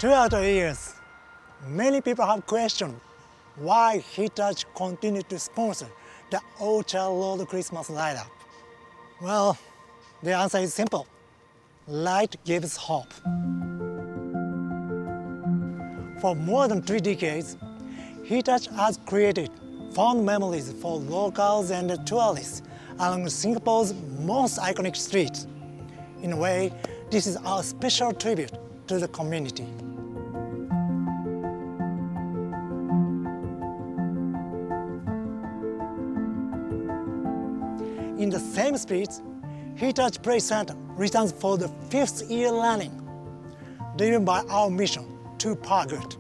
Throughout the years, many people have questioned why Hitachi continued to sponsor the Orchard Road Christmas light-up. Well, the answer is simple. Light gives hope. For more than 3 decades, Hitachi has created fond memories for locals and tourists along Singapore's most iconic streets. In a way, this is our special tribute to the community. In the same streets, Hitachi Place Center returns for the 5th year running, driven by our mission to power good.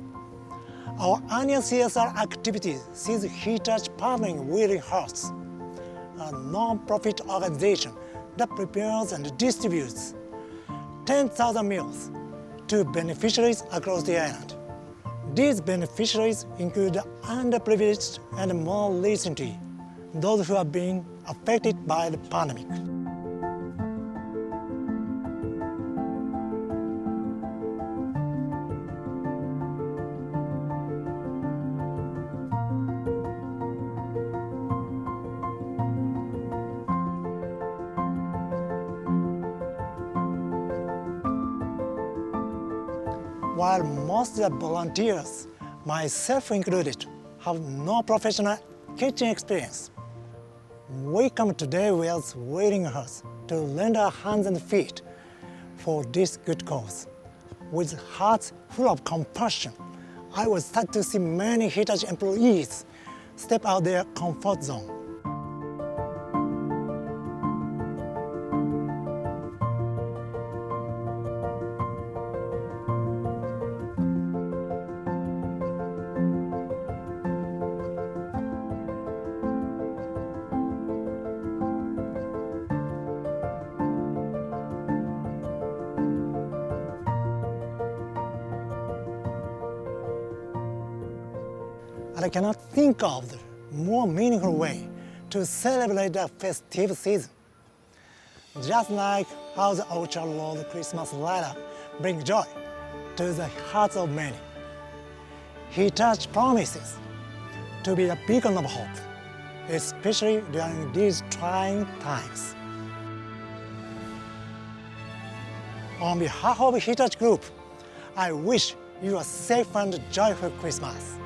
Our annual CSR activities sees Hitachi partnering with Hearts, a non-profit organization that prepares and distributes 10,000 meals to beneficiaries across the island. These beneficiaries include the underprivileged and more recently, those who have been affected by the pandemic. While most of the volunteers, myself included, have no professional kitchen experience, we come today with willing hearts to lend our hands and feet for this good cause. With hearts full of compassion, I was sad to see many Hitachi employees step out their comfort zone. I cannot think of a more meaningful way to celebrate the festive season. Just like how the Orchard Road Christmas light-up brings joy to the hearts of many, Hitachi promises to be a beacon of hope, especially during these trying times. On behalf of Hitachi Group, I wish you a safe and joyful Christmas.